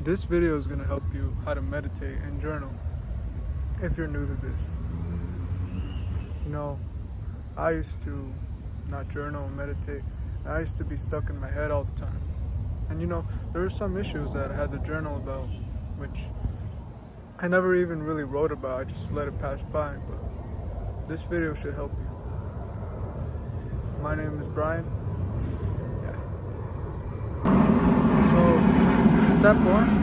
This video is going to help you how to meditate and journal if you're new to this. You know, I used to not journal and meditate. I used to be stuck in my head all the time. And there were some issues that I had to journal about, which I never even really wrote about. I just let it pass by. But this video should help you. My name is Brian. Yeah. So, step one.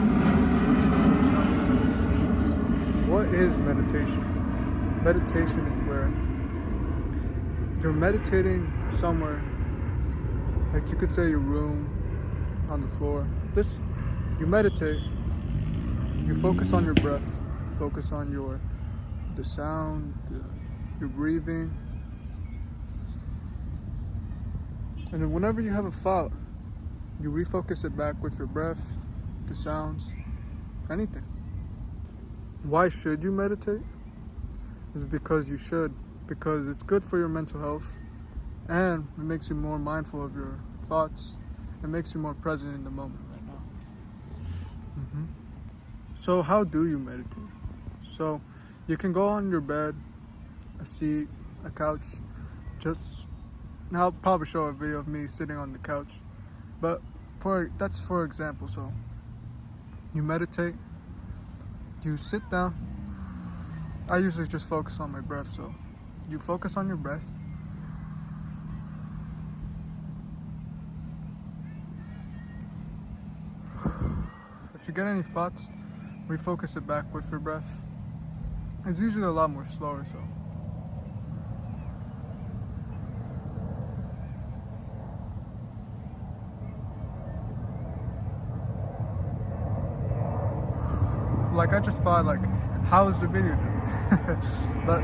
What is meditation? Meditation is where you're meditating somewhere, like you could say your room, on the floor. You meditate, you focus on your breath, focus on the sound, your breathing. And then whenever you have a thought, you refocus it back with your breath, the sounds, anything. Why should you meditate? It's because you should. Because it's good for your mental health, and it makes you more mindful of your thoughts. It makes you more present in the moment right now. So how do you meditate? So you can go on your bed, a seat, a couch. I'll probably show a video of me sitting on the couch, but that's for example. So you meditate, you sit down. I usually just focus on my breath, so you focus on your breath. If you get any thoughts, refocus it back with your breath. It's usually a lot more slower, so. Like I just thought, how is the video doing? But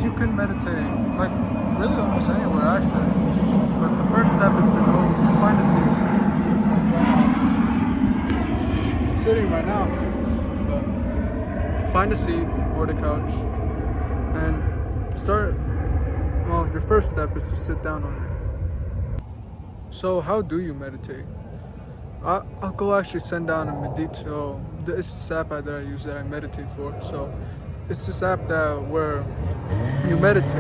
you can meditate, really almost anywhere actually. But the first step is to go find a seat. I'm sitting right now, but find a seat or the couch and start. Well, your first step is to sit down on it. So how do you meditate? I'll go actually send down a Medito. It's this app that I use that I meditate for. So it's this app where you meditate,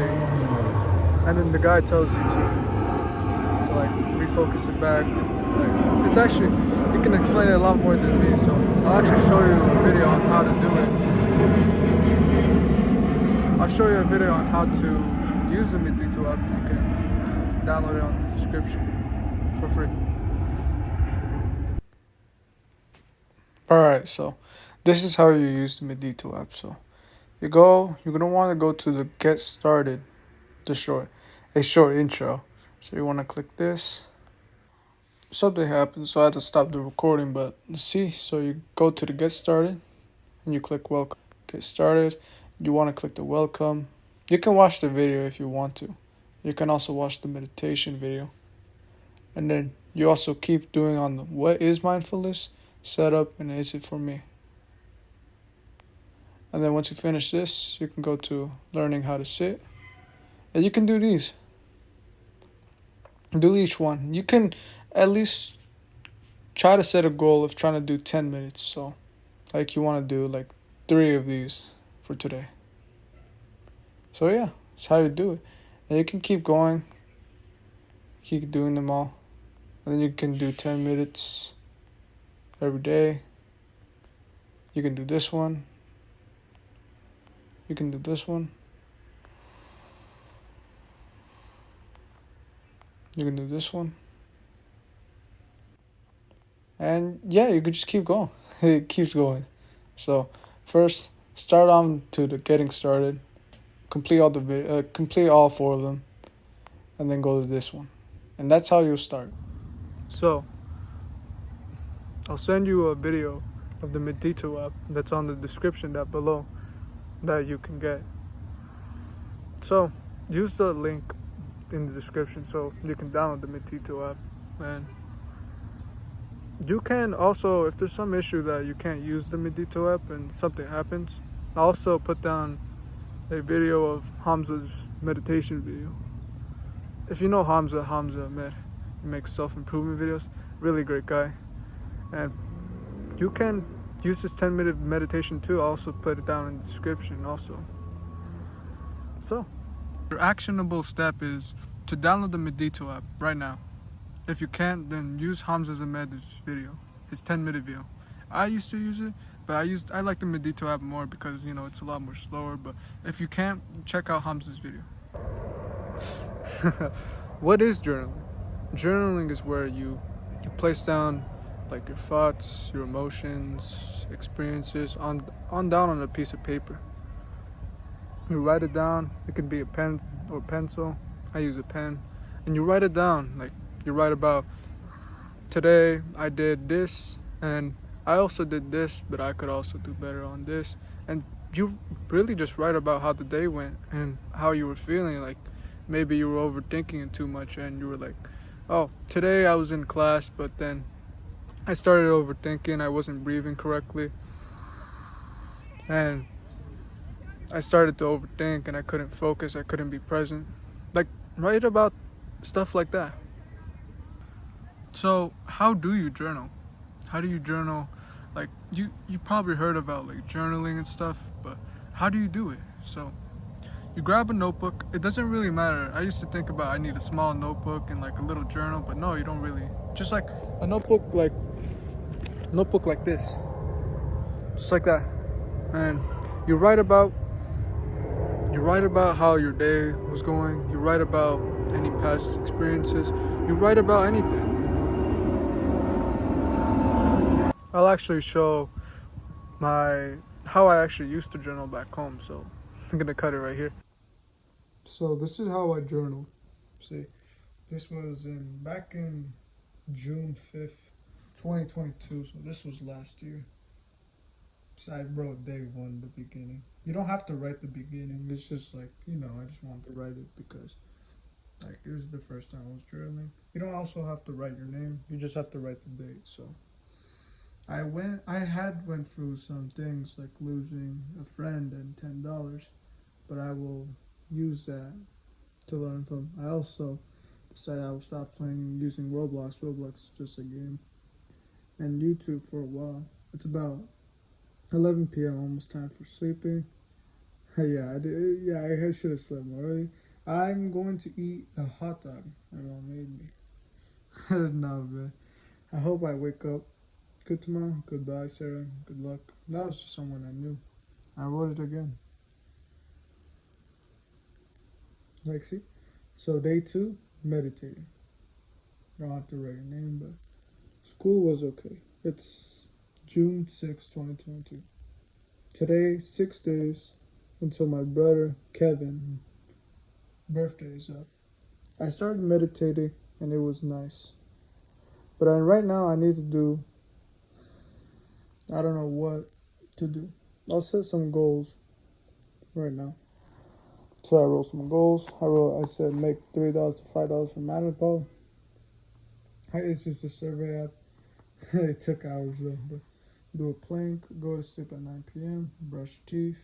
and then the guy tells you to refocus it back. It's actually, you can explain it a lot more than me. So I'll actually show you a video on how to do it. I'll show you a video on how to use the Medito app. You can download it on the description for free. Alright, so this is how you use the Medito app. So you're gonna want to go to the get started, a short intro. So you want to click this. Something happened, so I had to stop the recording, but see, so you go to the get started and you click welcome. Get started. You want to click the welcome. You can watch the video if you want to. You can also watch the meditation video. And then you also keep doing on the what is mindfulness, setup, and is it for me. And then once you finish this, you can go to learning how to sit. And you can do these. Do each one. You can at least try to set a goal of trying to do 10 minutes. So you want to do 3 of these for today. So yeah, that's how you do it. And you can keep going. Keep doing them all. And then you can do 10 minutes every day. You can do this one. You can do this one. You can do this one. And yeah, you could just keep going. It keeps going. So first, start on to the getting started. Complete all 4 of them. And then go to this one. And that's how you'll start. So I'll send you a video of the Medito app that's on the description down below that you can get. So use the link in the description so you can download the Medito app. And you can also, if there's some issue that you can't use the Medito app and something happens, I'll also put down a video of Hamza's meditation video. If you know Hamza Ahmed, he makes self-improvement videos. Really great guy. And You can use this 10-minute meditation too. I'll also put it down in the description also. So, your actionable step is to download the Medito app right now. If you can't, then use Hamza's Ahmed's video, his 10-minute video. I used to use it, but I like the Medito app more because it's a lot more slower. But if you can't, check out Hamza's video. What is journaling? Journaling is where you place down like your thoughts, your emotions, experiences on down on a piece of paper. You write it down. It could be a pen or pencil. I use a pen, and you write it down. Like you write about today I did this, and I also did this, but I could also do better on this. And you really just write about how the day went and how you were feeling. Like maybe you were overthinking it too much, and you were like, oh, today I was in class, but then I started overthinking. I wasn't breathing correctly, and I started to overthink, and I couldn't focus. I couldn't be present. Like, write about stuff like that. So, how do you journal? How do you journal? Like, you probably heard about like journaling and stuff, but how do you do it? So, you grab a notebook. It doesn't really matter. I used to think about I need a small notebook and like a little journal, but no, you don't really. Just like a notebook like this, just like that, and you write about how your day was going. You write about any past experiences. You write about anything. I'll actually show how I actually used to journal back home. So I'm gonna cut it right here. So this is how I journaled. See, this was back in June 5th, 2022. So this was last year. So I wrote day one, the beginning. You don't have to write the beginning. It's just like, I just wanted to write it because like this is the first time I was journaling. You don't also have to write your name. You just have to write the date. So I had went through some things like losing a friend and $10, but I will use that to learn from. I also decided I will stop using Roblox. Roblox is just a game. And YouTube for a while. It's about 11 p.m. almost time for sleeping. Yeah, I did. Yeah, I should have slept more early. I'm going to eat a hot dog my mom made me. No, man. I hope I wake up good tomorrow. Goodbye, Sarah. Good luck. That was just someone I knew. I wrote it again. Like, see? So, day 2, meditating. You don't have to write your name, but school was okay. It's June 6, 2022. Today, 6 days until my brother Kevin birthday is up. I started meditating and it was nice. But right now I need to do, I don't know what to do. I'll set some goals right now. So I wrote some goals. I said make $3 to $5 from Manipal. It's just a survey app. It took hours though, but do a plank, go to sleep at 9 p.m., brush teeth.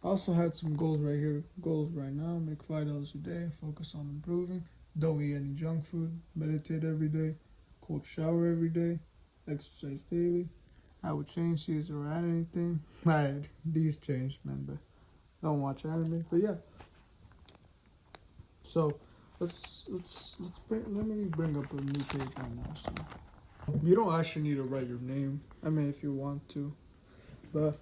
I also had some goals right here. Goals right now: make $5 a day, focus on improving, don't eat any junk food, meditate every day, cold shower every day, exercise daily. I would change these or add anything. These changed, man, but don't watch anime. But yeah. So let me bring up a new page right now. So you don't actually need to write your name. I mean, if you want to, but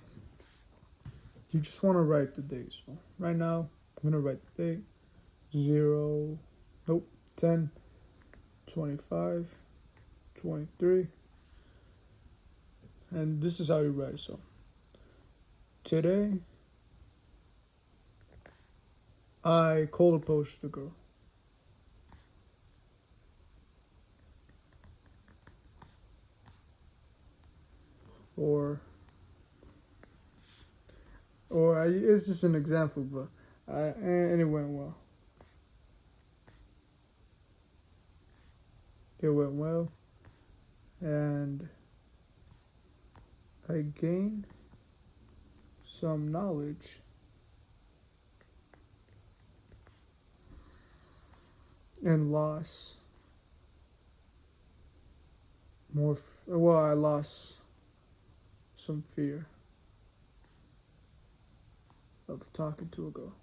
you just want to write the date. So right now, I'm gonna write the date 10, 25, 23, and this is how you write. So today, I cold approached the girl. It's just an example, but and it went well. It went well, and I gained some knowledge and loss well, I lost some fear of talking to a girl.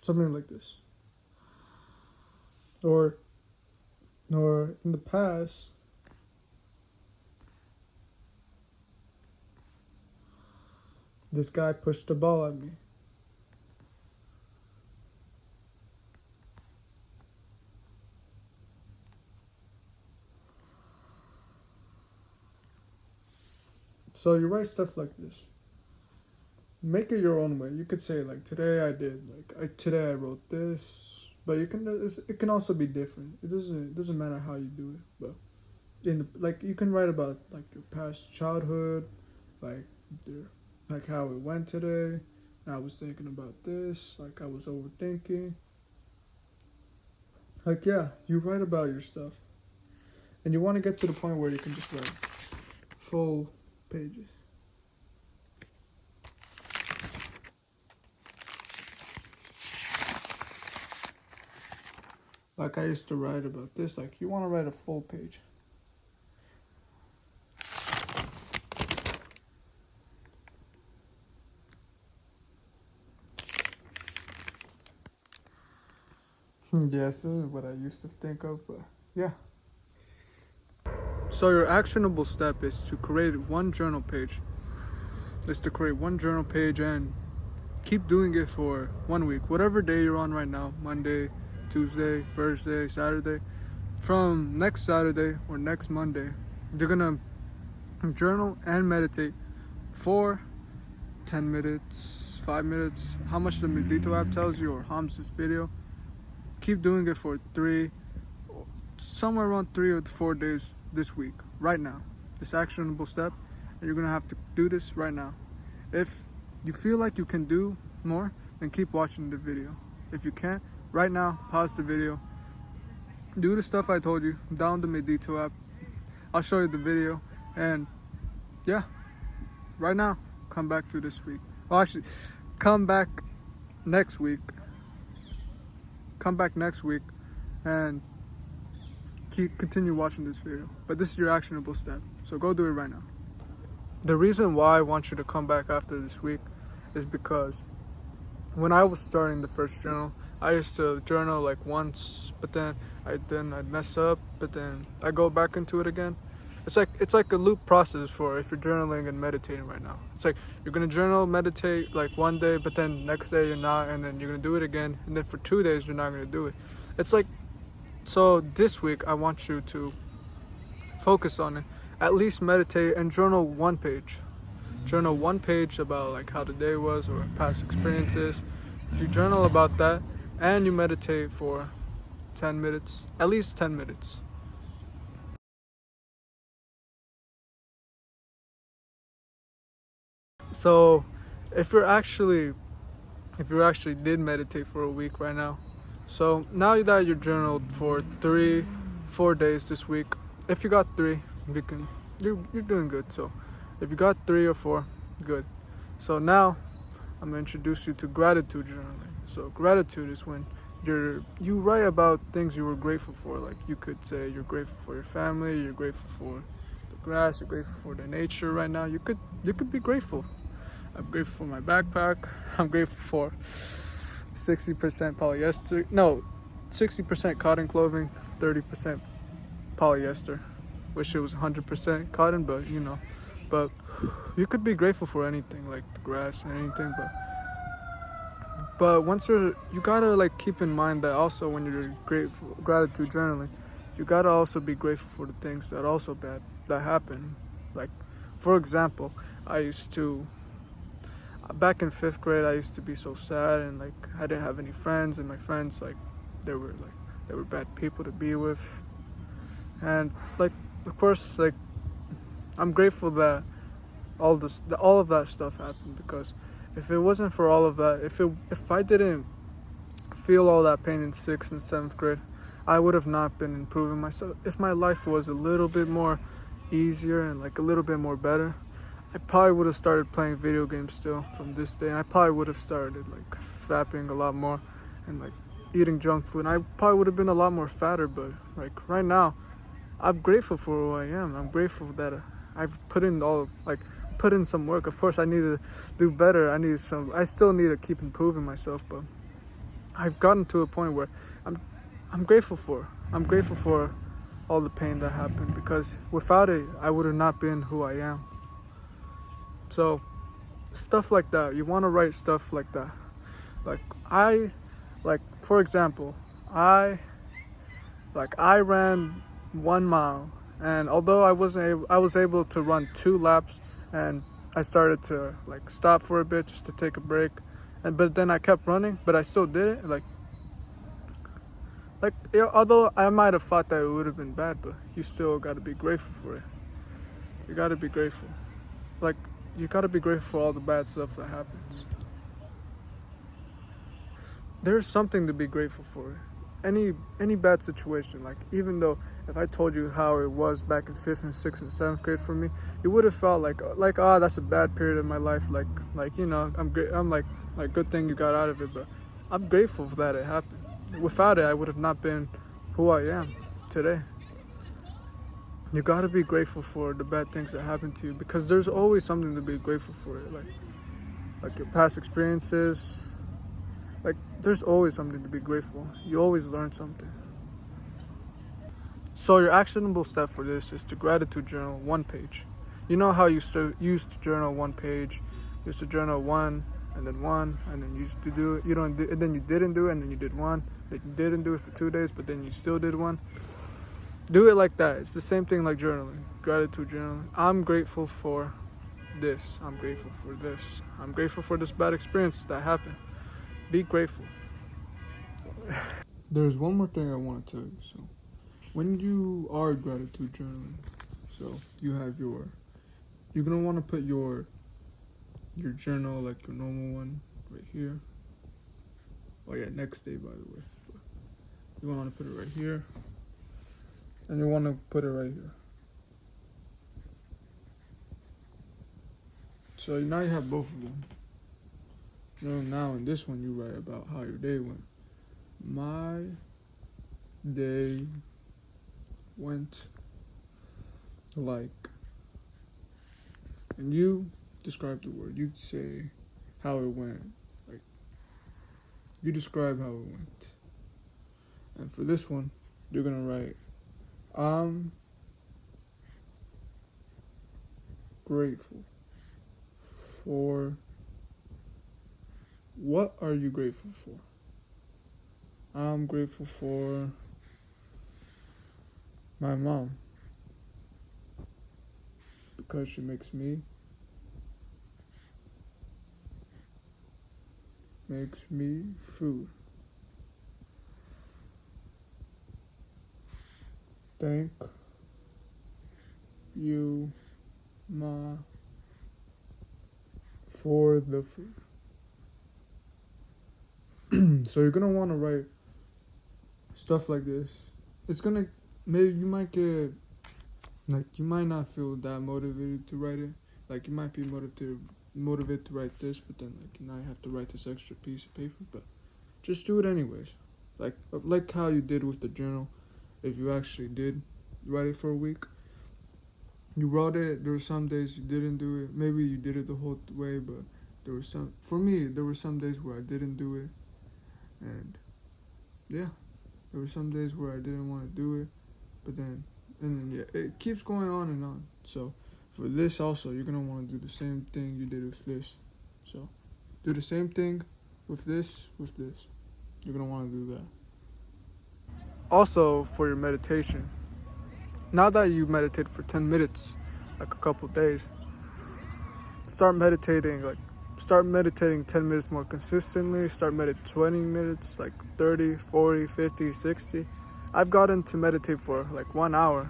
Something like this. Or in the past, this guy pushed the ball at me. So you write stuff like this. Make it your own way. You could say like today today I wrote this, but it can also be different. It doesn't matter how you do it, but you can write about like your past childhood, like your like how it went today. I was thinking about this, like I was overthinking. Like yeah, you write about your stuff, and you want to get to the point where you can just write full pages. Like I used to write about this, like you want to write a full page. Yes, this is what I used to think of, but yeah. So your actionable step is to create one journal page. Is to create one journal page and keep doing it for 1 week. Whatever day you're on right now, Monday, Tuesday, Thursday, Saturday. From next Saturday or next Monday, you're gonna journal and meditate for 10 minutes, 5 minutes, how much the Medito app tells you or Hamza's video. Keep doing it for somewhere around 3 or 4 days this week, right now. This actionable step, and you're gonna have to do this right now. If you feel like you can do more, then keep watching the video. If you can't, right now, pause the video. Do the stuff I told you, download the Medito app. I'll show you the video, and yeah, right now, come back to this week. Well, actually, come back next week. Come back next week, and continue watching this video. But this is your actionable step, so go do it right now. The reason why I want you to come back after this week is because when I was starting the first journal, I used to journal like once, but then I'd mess up, but then I go back into it again. It's like a loop process for if you're journaling and meditating right now. It's like you're gonna journal, meditate like one day, but then next day you're not, and then you're gonna do it again, and then for 2 days you're not gonna do it. It's like, so this week I want you to focus on it. At least meditate and journal one page. Journal one page about like how the day was or past experiences. You journal about that and you meditate for 10 minutes, at least 10 minutes. So if you actually did meditate for a week right now, so now that you journaled for 4 days this week, if you got 3, you're doing good. So if you got 3 or 4, good. So now I'm gonna introduce you to gratitude journaling. So gratitude is when you write about things you were grateful for. Like you could say you're grateful for your family, you're grateful for the grass, you're grateful for the nature right now. You could be grateful. I'm grateful for my backpack. I'm grateful for 60% polyester. No, 60% cotton clothing, 30% polyester. Wish it was 100% cotton, but you know. But you could be grateful for anything, like the grass and anything. But once you gotta like keep in mind that also when you're gratitude journaling, you gotta also be grateful for the things that also bad that happen. Like, for example, back in 5th grade, I used to be so sad and like I didn't have any friends, and my friends they were bad people to be with, and like of course like I'm grateful that all of that stuff happened, because if it wasn't for all of that, if I didn't feel all that pain in 6th and 7th grade, I would have not been improving myself. If my life was a little bit more easier and like a little bit more better, I probably would have started playing video games still from this day, and I probably would have started like fapping a lot more and like eating junk food. And I probably would have been a lot more fatter, but like right now, I'm grateful for who I am. I'm grateful that I've put in some work. Of course, I need to do better. I still need to keep improving myself, but I've gotten to a point where I'm, I'm grateful for. I'm grateful for all the pain that happened because without it, I would have not been who I am. So, stuff like that. You want to write stuff like that. Like for example, I ran 1 mile, and although I was able to run 2 laps, and I started to like stop for a bit just to take a break, but then I kept running, but I still did it. Although I might have thought that it would have been bad, but you still got to be grateful for it. You got to be grateful. Like, you got to be grateful for all the bad stuff that happens. There's something to be grateful for. Any bad situation, like even though if I told you how it was back in 5th and 6th and 7th grade for me, you would have felt like that's a bad period of my life. I'm great. I'm like good thing you got out of it, but I'm grateful for that it happened. Without it, I would have not been who I am today. You gotta be grateful for the bad things that happen to you because there's always something to be grateful for. Like your past experiences. Like, there's always something to be grateful. You always learn something. So your actionable step for this is to gratitude journal 1 page. You know how you used to journal 1 page, used to journal 1 and then 1 and then you used to do it. And then you didn't do it and then you did 1. Then you didn't do it for 2 days, but then you still did 1. Do it like that. It's the same thing like journaling, gratitude journaling. I'm grateful for this. I'm grateful for this. I'm grateful for this bad experience that happened. Be grateful. There's one more thing I want to tell you. So, when you are gratitude journaling, so you're gonna want to put your journal, like your normal one, right here. Oh yeah, next day by the way. But you want to put it right here, and you want to put it right here. So now you have both of them. Now in this one you write about how your day went. My day went like, and you describe the word. You say how it went. Like, you describe how it went. And for this one, you're gonna write, I'm grateful for. What are you grateful for? I'm grateful for my mom because she makes me food. Thank you, Ma, for the food. So you're gonna want to write stuff like this. It's gonna, maybe you might get, like, you might not feel that motivated to write it. Like, you might be motivated to write this, but then like now you have to write this extra piece of paper. But just do it anyways. Like how you did with the journal. If you actually did write it for a week, you wrote it. There were some days you didn't do it. Maybe you did it the whole way, but there were some days where I didn't do it. And yeah, there were some days where I didn't want to do it, but then it keeps going on and on. So for this also, you're gonna want to do the same thing you did with this. So do the same thing with this. You're gonna want to do that. Also, for your meditation, now that you meditate for 10 minutes, like a couple days, start meditating 10 minutes more consistently. Start meditating 20 minutes, like 30, 40, 50, 60. I've gotten to meditate for like 1 hour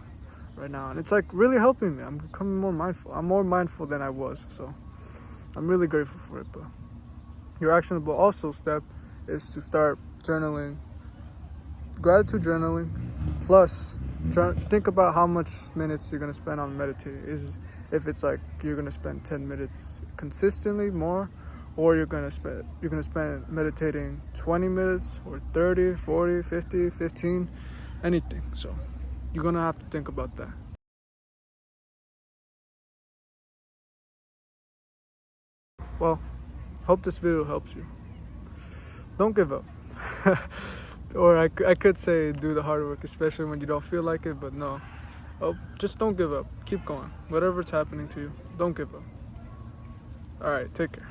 right now, and it's like really helping me. I'm becoming more mindful. I'm more mindful than I was, so I'm really grateful for it. But your actionable also step is to start journaling, gratitude journaling, plus think about how much minutes you're gonna spend on meditating. If it's like you're gonna spend 10 minutes consistently more, or you're gonna spend meditating 20 minutes or 30, 40, 50, 15, anything. So you're gonna have to think about that. Well, hope this video helps you. Don't give up. Or I could say do the hard work, especially when you don't feel like it, but no. Oh, just don't give up. Keep going. Whatever's happening to you, don't give up. Alright, take care.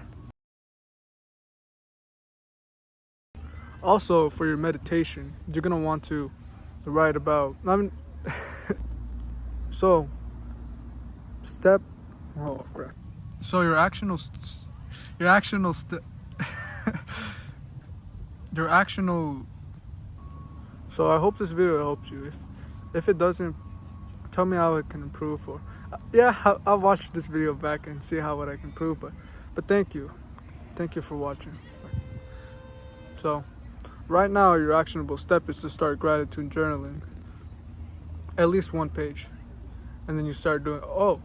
Also, for your meditation, you're gonna want to write about. So, step. Oh crap. So your actional step. Your actional. So I hope this video helps you. If it doesn't, tell me how it can improve. Or yeah, I'll watch this video back and see how I can improve. But thank you for watching. So, right now your actionable step is to start gratitude journaling. At least one page, and then you start doing. Oh,